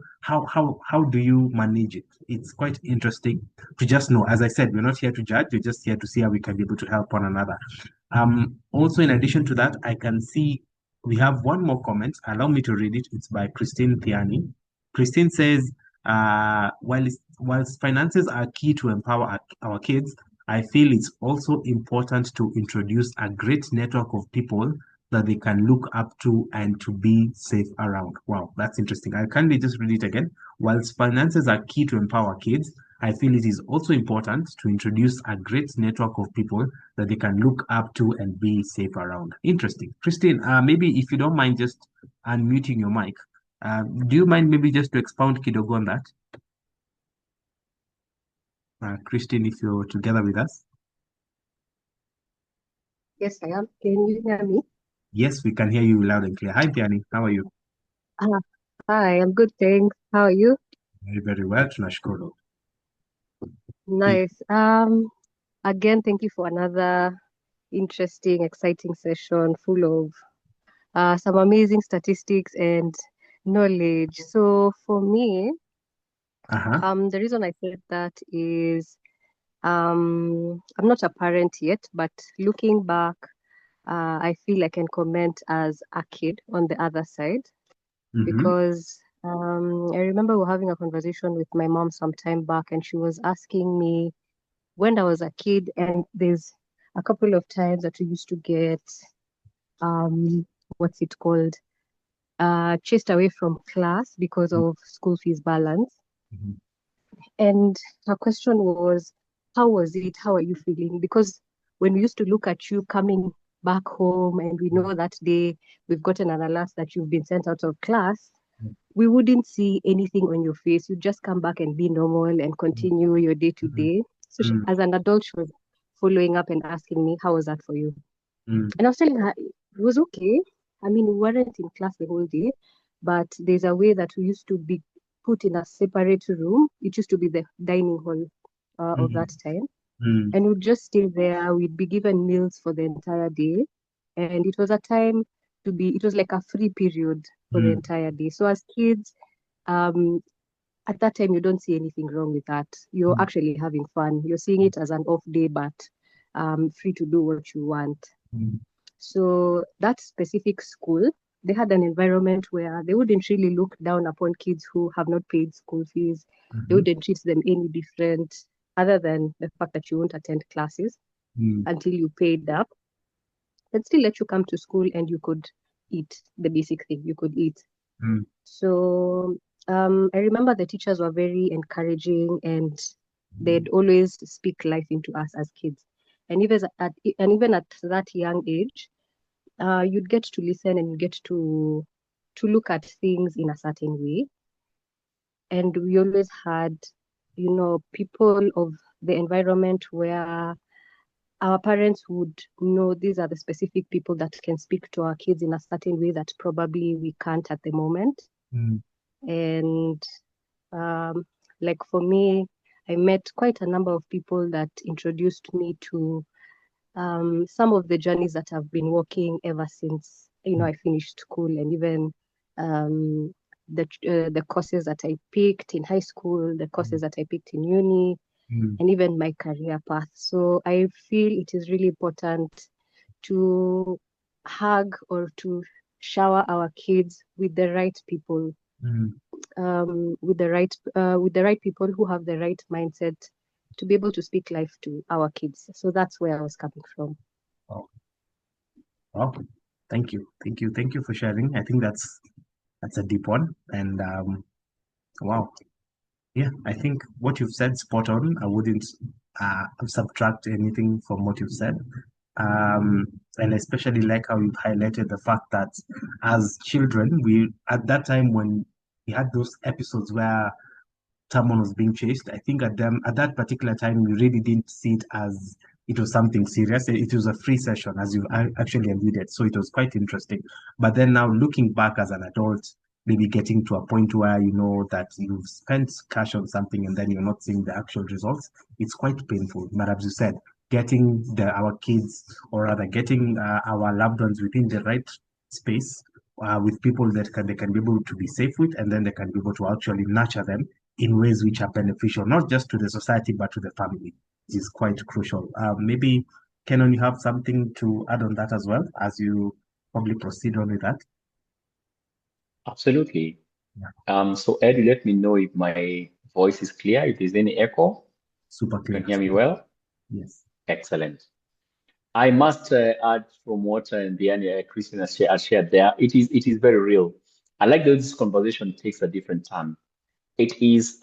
do you manage it. It's quite interesting to just know. As I said, we're not here to judge, we're just here to see how we can be able to help one another. Also, in addition to that, I can see we have one more comment. Allow me to read it. It's by Christine Thiani. Christine says, whilst finances are key to empower our kids, I feel it's also important to introduce a great network of people that they can look up to and to be safe around. Wow, that's interesting. I kindly just read it again. Whilst finances are key to empower kids, I feel it is also important to introduce a great network of people that they can look up to and be safe around. Interesting. Christine, maybe if you don't mind just unmuting your mic, do you mind maybe just to expound kidogo on that? Christine, if you're together with us. Yes, I am. Can you hear me? Yes, we can hear you loud and clear. Hi, Tiani. How are you? Hi, I'm good, thanks. How are you? Very, very well. Tunashukuru. Nice. Again, thank you for another interesting, exciting session full of some amazing statistics and knowledge. So for me, the reason I said that is I'm not a parent yet, but looking back, I feel I can comment as a kid on the other side. Because I remember we were having a conversation with my mom some time back, and she was asking me when I was a kid, and there's a couple of times that we used to get what's it called? Chased away from class because of school fees balance. And her question was, how was it? How are you feeling? Because when we used to look at you coming back home and we know that day we've gotten an alert that you've been sent out of class, we wouldn't see anything on your face. You just come back and be normal and continue your day to day. So she, as an adult, she was following up and asking me, how was that for you? And I was telling her, it was okay. I mean, we weren't in class the whole day, but there's a way that we used to be put in a separate room. It used to be the dining hall of that time. And we'd just stay there. We'd be given meals for the entire day. And it was a time to be, it was like a free period for the entire day. So as kids, at that time, you don't see anything wrong with that. You're actually having fun. You're seeing it as an off day, but free to do what you want. So that specific school, they had an environment where they wouldn't really look down upon kids who have not paid school fees. They wouldn't treat them any different other than the fact that you won't attend classes until you paid up. They'd still let you come to school and you could eat the basic thing. You could eat. So I remember the teachers were very encouraging and they'd always speak life into us as kids. And even at that young age, you'd get to listen and you get to look at things in a certain way. And we always had, people of the environment where our parents would know these are the specific people that can speak to our kids in a certain way that probably we can't at the moment. And like for me, I met quite a number of people that introduced me to some of the journeys that I've been walking ever since, I finished school, and even the courses that I picked in high school, the courses that I picked in uni, and even my career path. So I feel it is really important to hug or to shower our kids with the right people, with the right people who have the right mindset to be able to speak life to our kids. So that's where I was coming from. Wow. Thank you for sharing. I think that's a deep one, and wow. Yeah, I think what you've said spot on. I wouldn't subtract anything from what you've said. And especially like how you've highlighted the fact that as children, we at that time when we had those episodes where someone was being chased, I think at that particular time we really didn't see it as it was something serious. It was a free session, as you actually alluded. So it was quite interesting. But then now looking back as an adult, maybe getting to a point where you know that you've spent cash on something and then you're not seeing the actual results, it's quite painful. But as you said, getting our kids, or rather getting our loved ones within the right space, with people that they can be able to be safe with, and then they can be able to actually nurture them in ways which are beneficial, not just to the society, but to the family, is quite crucial. Maybe, Kenan, you have something to add on that as well as you probably proceed on with that? Absolutely. Yeah. So Eddie, let me know if my voice is clear, if there's any echo. Super You clear. can hear me well? Yes. Excellent. I must add from what Christine has shared there. It is very real. I like that this conversation takes a different turn. It is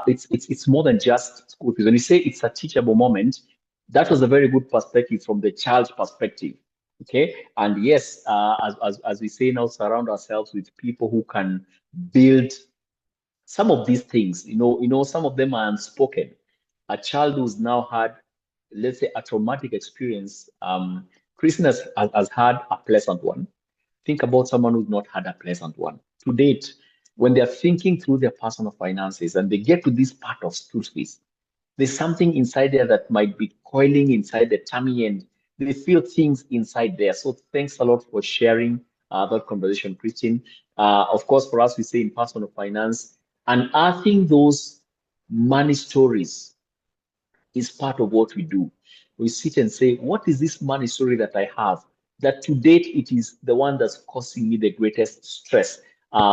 it's more than just school fees. When you say it's a teachable moment, that was a very good perspective from the child's perspective. Okay, and yes, as we say now, surround ourselves with people who can build some of these things. Some of them are unspoken. A child who's now had, let's say, a traumatic experience. Christine has had a pleasant one. Think about someone who's not had a pleasant one to date. When they're thinking through their personal finances and they get to this part of school fees, there's something inside there that might be coiling inside the tummy, and they feel things inside there. So thanks a lot for sharing that conversation, Christine. Of course, for us, we say in personal finance, unearthing those money stories is part of what we do. We sit and say, what is this money story that I have that to date it is the one that's causing me the greatest stress?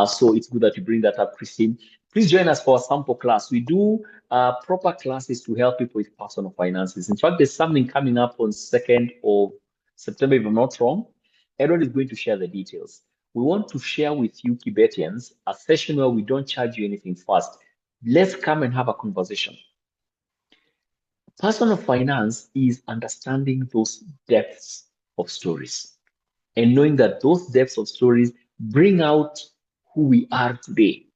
So it's good that you bring that up, Christine. Please join us for a sample class. We do proper classes to help people with personal finances. In fact, there's something coming up on 2nd of September, if I'm not wrong. Everyone is going to share the details. We want to share with you, Kibetians, a session where we don't charge you anything first. Let's come and have a conversation. Personal finance is understanding those depths of stories and knowing that those depths of stories bring out who we are today.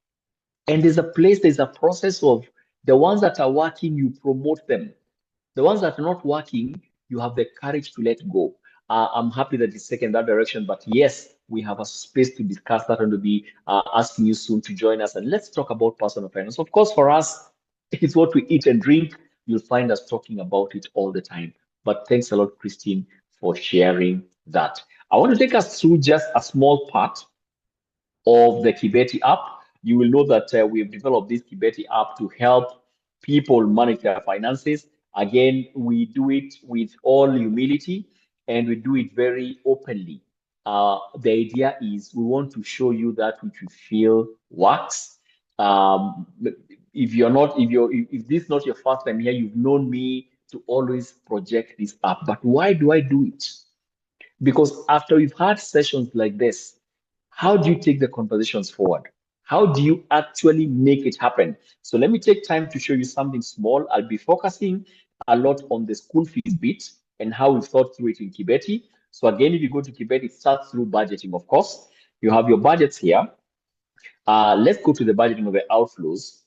And there's a process of the ones that are working, you promote them. The ones that are not working, you have the courage to let go. I'm happy that it's taken that direction, but yes, we have a space to discuss that and to be asking you soon to join us. And let's talk about personal finance. Of course, for us, it's what we eat and drink. You'll find us talking about it all the time. But thanks a lot, Christine, for sharing that. I want to take us through just a small part of the Kibeti app. You will know that we have developed this Kibeti app to help people manage their finances. Again, we do it with all humility and we do it very openly. The idea is we want to show you that which we feel works. If this is not your first time here, you've known me to always project this app. But why do I do it? Because after we've had sessions like this, how do you take the conversations forward? How do you actually make it happen? So let me take time to show you something small. I'll be focusing a lot on the school fees bit and how we thought through it in Kibeti. So again, if you go to Kibeti, it starts through budgeting, of course. You have your budgets here. Let's go to the budgeting of the outflows.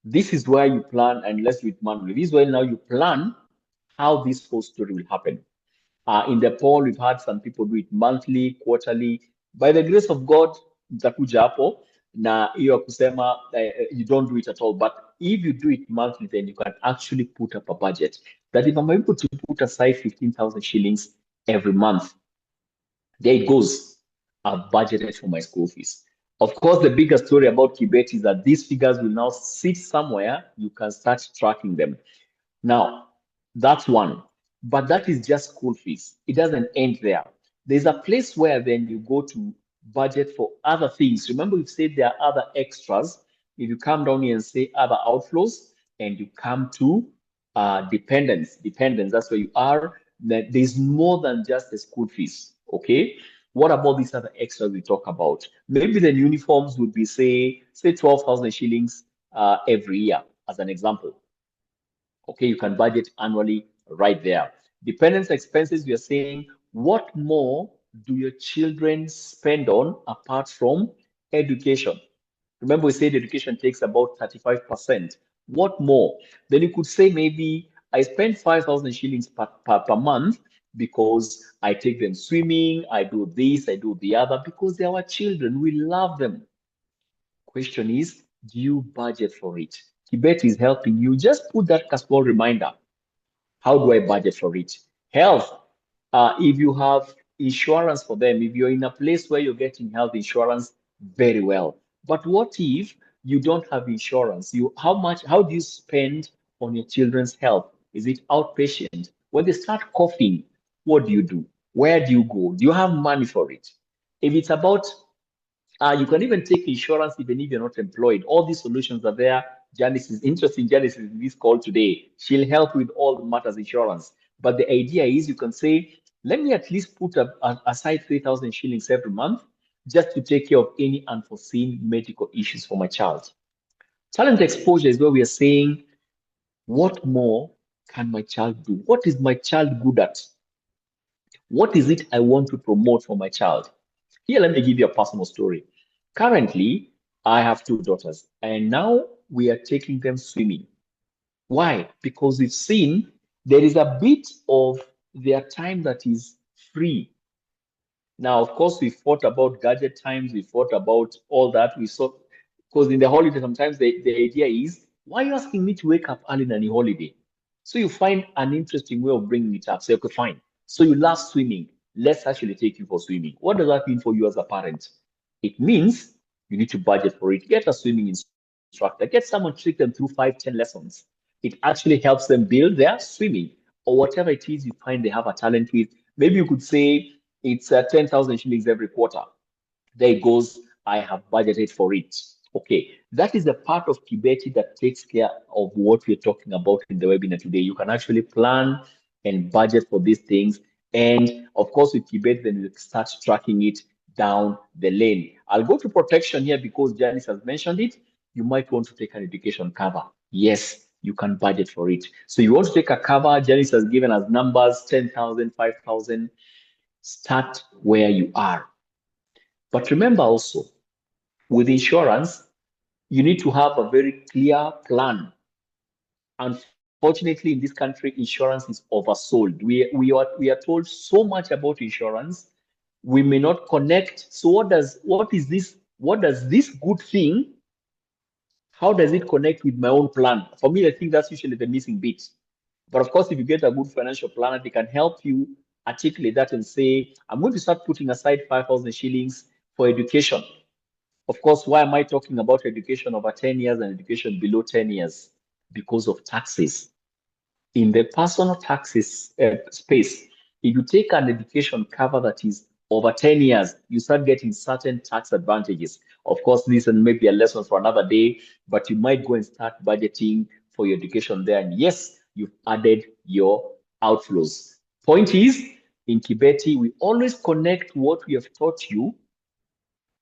This is where you plan, and let's do it manually. This is where now you plan how this whole story will happen. In the poll, we've had some people do it monthly, quarterly. By the grace of God, mtakuja hapo na hiyo kusema you don't do it at all. But if you do it monthly, then you can actually put up a budget. That if I'm able to put aside 15,000 shillings every month, there it goes. I've budgeted for my school fees. Of course, the bigger story about Kibeti is that these figures will now sit somewhere. You can start tracking them. Now, that's one. But that is just school fees. It doesn't end there. There's a place where then you go to budget for other things. Remember, we've said there are other extras. If you come down here and say other outflows, and you come to dependence, that's where you are. There's more than just the school fees. Okay. What about these other extras we talk about? Maybe the uniforms would be say 12,000 shillings every year, as an example. Okay, you can budget annually right there. Dependence expenses, we are saying, what more do your children spend on apart from education? Remember, we said education takes about 35%. What more? Then you could say maybe I spend 5,000 shillings per month because I take them swimming, I do this, I do the other, because they are our children. We love them. Question is, do you budget for it? Kibeti is helping you. Just put that small reminder. How do I budget for it? Health. If you have insurance for them, if you're in a place where you're getting health insurance, very well. But what if you don't have insurance? How do you spend on your children's health? Is it outpatient? When they start coughing, what do you do? Where do you go? Do you have money for it? If it's about you can even take insurance even if you're not employed. All these solutions are there. Janice is interesting. Janice is in this call today. She'll help with all the matters insurance. But the idea is you can say, let me at least put aside 3,000 shillings every month just to take care of any unforeseen medical issues for my child. Talent exposure is where we are saying, what more can my child do? What is my child good at? What is it I want to promote for my child? Here, let me give you a personal story. Currently, I have two daughters, and now we are taking them swimming. Why? Because we've seen there is a bit of their time that is free. Now, of course, we thought about gadget times, we thought about all that. We saw, because in the holiday, sometimes the idea is, why are you asking me to wake up early on a holiday? So you find an interesting way of bringing it up. Say, okay, fine. So you love swimming. Let's actually take you for swimming. What does that mean for you as a parent? It means you need to budget for it. Get a swimming instructor. Get someone to take them through 5, 10 lessons. It actually helps them build their swimming or whatever it is you find they have a talent with. Maybe you could say it's 10,000 shillings every quarter. There it goes. I have budgeted for it. Okay, that is the part of Kibeti that takes care of what we're talking about in the webinar today. You can actually plan and budget for these things. And of course, with Kibeti, then you start tracking it down the lane. I'll go to protection here because Janice has mentioned it. You might want to take an education cover. Yes, you can budget for it. So you want to take a cover, Janice has given us numbers, 10,000, 5,000. Start where you are. But remember also, with insurance, you need to have a very clear plan. Unfortunately, in this country, insurance is oversold. We are told so much about insurance. We may not connect. So what does this good thing, how does it connect with my own plan? For me, I think that's usually the missing bit. But of course, if you get a good financial planner, they can help you articulate that and say, I'm going to start putting aside 5,000 shillings for education. Of course, why am I talking about education over 10 years and education below 10 years? Because of taxes. In the personal taxes space, if you take an education cover that is over 10 years, you start getting certain tax advantages. Of course, this and maybe a lesson for another day, but you might go and start budgeting for your education there. And yes, you've added your outflows. Point is, in Kibeti, we always connect what we have taught you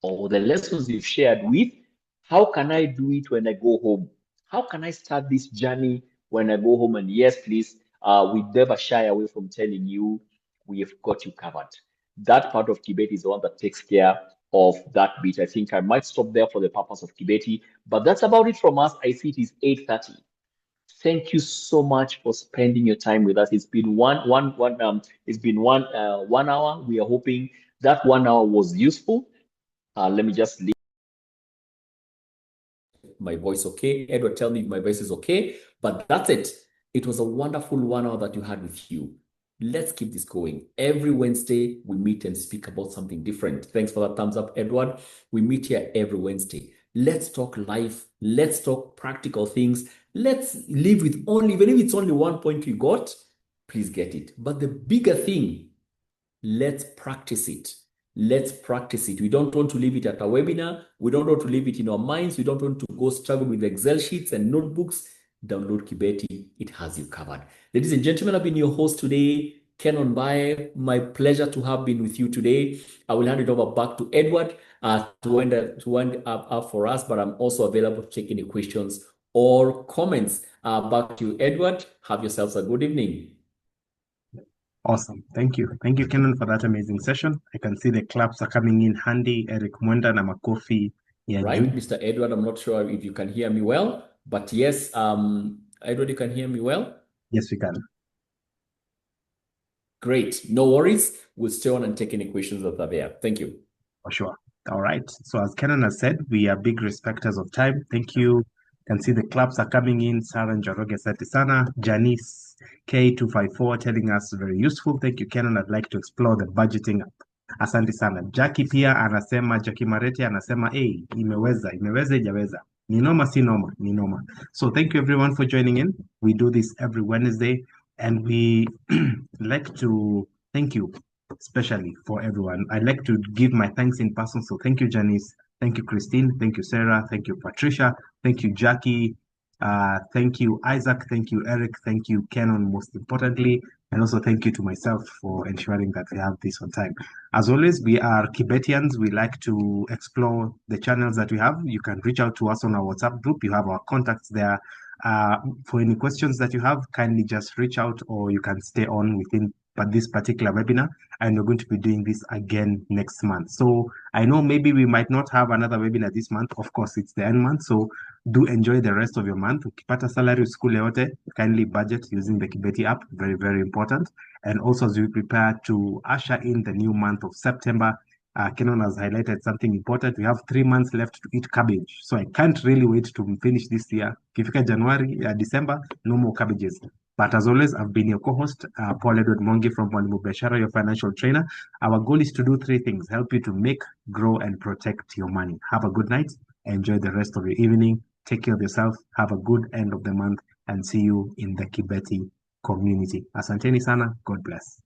or the lessons you've shared with, how can I do it when I go home? How can I start this journey when I go home? And yes, please, we never shy away from telling you we have got you covered. That part of Kibeti is the one that takes care of that bit. I think I might stop there for the purpose of Kibeti, but that's about it from us. I see it is 8:30. Thank you so much for spending your time with us. It's been one hour. We are hoping that 1 hour was useful. Let me just leave my voice okay. Edward, tell me if my voice is okay. But that's it. It was a wonderful 1 hour that you had with you. Let's keep this going. Every Wednesday, we meet and speak about something different. Thanks for that thumbs up, Edward. We meet here every Wednesday. Let's talk life. Let's talk practical things. Let's live with even if it's only 1 point you got, please get it. But the bigger thing, let's practice it. Let's practice it. We don't want to leave it at a webinar. We don't want to leave it in our minds. We don't want to go struggle with Excel sheets and notebooks. Download Kibeti. It has you covered. Ladies and gentlemen, I've been your host today, Ken Onbaye. My pleasure to have been with you today. I will hand it over back to Edward to wind up for us, but I'm also available to take any questions or comments. Back to you, Edward. Have yourselves a good evening. Awesome. Thank you. Thank you, Kenan, for that amazing session. I can see the claps are coming in handy. Eric Mwenda na Makofi. Yeah, right, Mr. Edward, I'm not sure if you can hear me well, but yes, Edward, you can hear me well? Yes, we can. Great. No worries. We'll stay on and take any questions that are there. Thank you. For sure. All right. So as Kenan has said, we are big respecters of time. Thank you. Can see the claps are coming in. Sarah Njoroge Satisana, Janice K254 telling us very useful. Thank you, Kenan. I'd like to explore the budgeting app. Asante sana. Jackie pia anasema, Jackie Marete anasema, hey, imeweza ijaweza. Ni noma si noma, ni noma. So thank you everyone for joining in. We do this every Wednesday and we like to thank you especially for everyone. I'd like to give my thanks in person. So thank you, Janice. Thank you, Christine. Thank you, Sarah. Thank you, Patricia. Thank you, Jackie. Thank you, Isaac. Thank you, Eric. Thank you, Kenan, most importantly. And also thank you to myself for ensuring that we have this on time. As always, we are Kibetians. We like to explore the channels that we have. You can reach out to us on our WhatsApp group. You have our contacts there. For any questions that you have, kindly just reach out, or you can stay on within this particular webinar, and we're going to be doing this again next month. So I know maybe we might not have another webinar this month. Of course, it's the end month, so do enjoy the rest of your month. Ukipata salary school yote, kindly budget using the Kibeti app. Very, very important. And also as we prepare to usher in the new month of September, Kenan has highlighted something important. We have 3 months left to eat cabbage. So I can't really wait to finish this year. Kifika January, December, no more cabbages. But as always, I've been your co-host, Paul Edward Mongi from Mwalimu Biashara, your financial trainer. Our goal is to do 3 things: help you to make, grow, and protect your money. Have a good night. Enjoy the rest of your evening. Take care of yourself. Have a good end of the month, and see you in the Kibeti community. Asanteni sana. God bless.